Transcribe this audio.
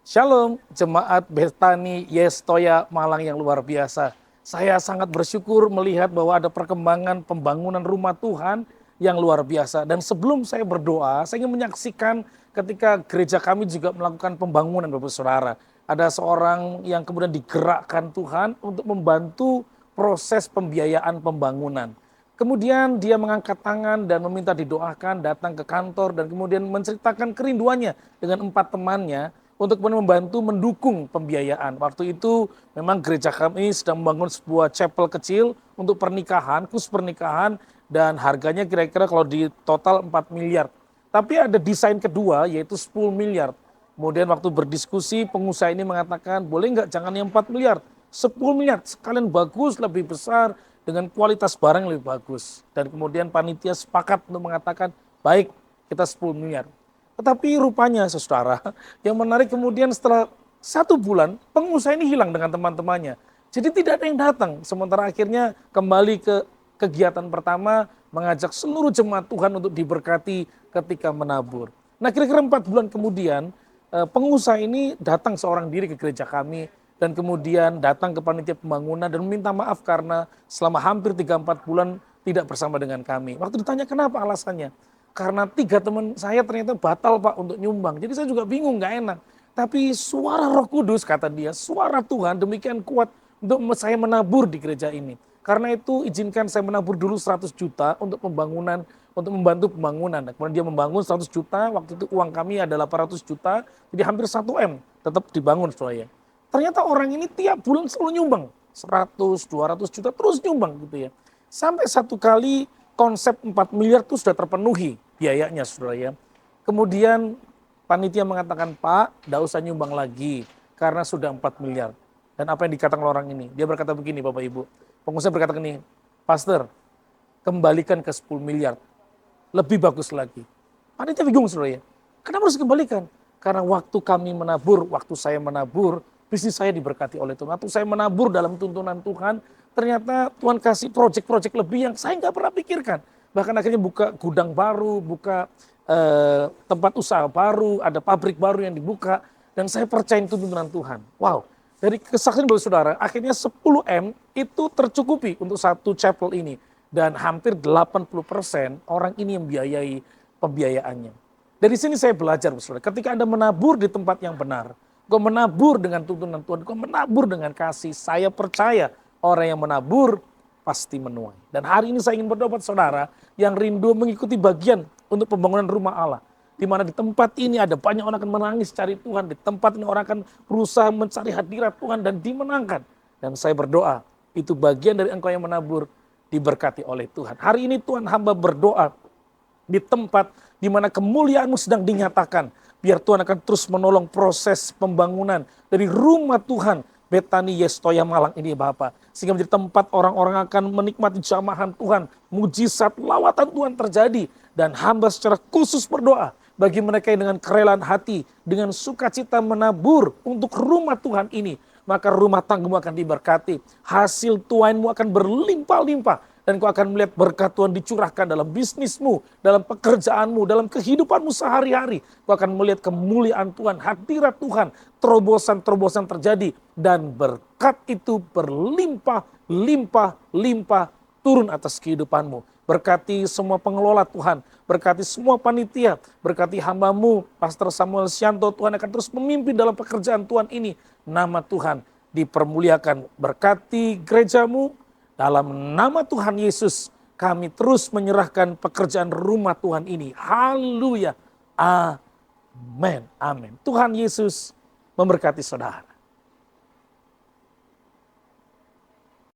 Shalom, jemaat Betani Yestoya Malang yang luar biasa. Saya sangat bersyukur melihat bahwa ada perkembangan pembangunan rumah Tuhan yang luar biasa. Dan sebelum saya berdoa, saya ingin menyaksikan ketika gereja kami juga melakukan pembangunan, Bapak Saudara. Ada seorang yang kemudian digerakkan Tuhan untuk membantu proses pembiayaan pembangunan. Kemudian dia mengangkat tangan dan meminta didoakan, datang ke kantor dan kemudian menceritakan kerinduannya dengan 4 temannya untuk membantu mendukung pembiayaan. Waktu itu memang gereja kami sedang membangun sebuah chapel kecil untuk pernikahan, khusus pernikahan, dan harganya kira-kira kalau di total 4 miliar. Tapi ada desain kedua yaitu 10 miliar. Kemudian waktu berdiskusi pengusaha ini mengatakan boleh nggak jangan yang 4 miliar, 10 miliar sekalian bagus lebih besar dengan kualitas barang yang lebih bagus. Dan kemudian panitia sepakat untuk mengatakan baik kita 10 miliar. Tetapi rupanya saudara, yang menarik kemudian setelah 1 bulan, pengusaha ini hilang dengan teman-temannya. Jadi tidak ada yang datang. Sementara akhirnya kembali ke kegiatan pertama, mengajak seluruh jemaat Tuhan untuk diberkati ketika menabur. Nah kira-kira 4 bulan kemudian, pengusaha ini datang seorang diri ke gereja kami, dan kemudian datang ke panitia pembangunan dan meminta maaf karena selama hampir 3-4 bulan tidak bersama dengan kami. Waktu ditanya kenapa alasannya, karena 3 teman saya ternyata batal Pak untuk nyumbang. Jadi saya juga bingung, gak enak. Tapi suara Roh Kudus kata dia, suara Tuhan demikian kuat untuk saya menabur di gereja ini. Karena itu izinkan saya menabur dulu 100 juta untuk pembangunan, untuk membantu pembangunan. Kemudian dia membangun 100 juta, waktu itu uang kami ada 800 juta, jadi hampir 1 M tetap dibangun saudara ya. Ternyata orang ini tiap bulan selalu nyumbang, 100, 200 juta terus nyumbang gitu ya. Sampai satu kali konsep 4 miliar itu sudah terpenuhi biayanya saudara ya. Kemudian panitia mengatakan Pak tidak usah nyumbang lagi karena sudah 4 miliar. Dan apa yang dikatakan orang ini? Dia berkata begini Bapak Ibu. Pengusaha berkata begini, Pastor kembalikan ke 10 miliar. Lebih bagus lagi. Panitia bingung saudara ya. Kenapa harus dikembalikan? Karena waktu kami menabur, waktu saya menabur, bisnis saya diberkati oleh Tuhan. Waktu saya menabur dalam tuntunan Tuhan, ternyata Tuhan kasih proyek-proyek lebih yang saya nggak pernah pikirkan. Bahkan akhirnya buka gudang baru, buka tempat usaha baru, ada pabrik baru yang dibuka. Dan saya percaya tuntunan Tuhan. Wow, dari kesaksian dari saudara, akhirnya 10 M itu tercukupi untuk satu chapel ini. Dan hampir 80% orang ini yang biayai pembiayaannya. Dari sini saya belajar, saudara, ketika Anda menabur di tempat yang benar, kau menabur dengan tuntunan Tuhan, kau menabur dengan kasih, saya percaya orang yang menabur pasti menuai. Dan hari ini saya ingin berdoa buat saudara yang rindu mengikuti bagian untuk pembangunan rumah Allah. Di mana di tempat ini ada banyak orang akan menangis cari Tuhan, di tempat ini orang akan berusaha mencari hadirat Tuhan dan dimenangkan. Dan saya berdoa, itu bagian dari engkau yang menabur, diberkati oleh Tuhan. Hari ini Tuhan hamba berdoa, di tempat di mana kemuliaan-Mu sedang dinyatakan. Biar Tuhan akan terus menolong proses pembangunan dari rumah Tuhan Betani Yestoya Malang ini Bapak. Sehingga menjadi tempat orang-orang akan menikmati jamahan Tuhan. Mujizat lawatan Tuhan terjadi. Dan hamba secara khusus berdoa bagi mereka yang dengan kerelaan hati, dengan sukacita menabur untuk rumah Tuhan ini. Maka rumah tanggamu akan diberkati. Hasil tuainmu akan berlimpah-limpah. Dan kau akan melihat berkat Tuhan dicurahkan dalam bisnismu, dalam pekerjaanmu, dalam kehidupanmu sehari-hari. Kau akan melihat kemuliaan Tuhan, hadirat Tuhan, terobosan-terobosan terjadi. Dan berkat itu berlimpah, limpah, limpah turun atas kehidupanmu. Berkati semua pengelola Tuhan, berkati semua panitia, berkati hamba-Mu, Pastor Samuel Sianto, Tuhan akan terus memimpin dalam pekerjaan Tuhan ini. Nama Tuhan dipermuliakan, berkati gereja-Mu. Dalam nama Tuhan Yesus, kami terus menyerahkan pekerjaan rumah Tuhan ini. Haleluya. Amin. Amin. Tuhan Yesus memberkati saudara.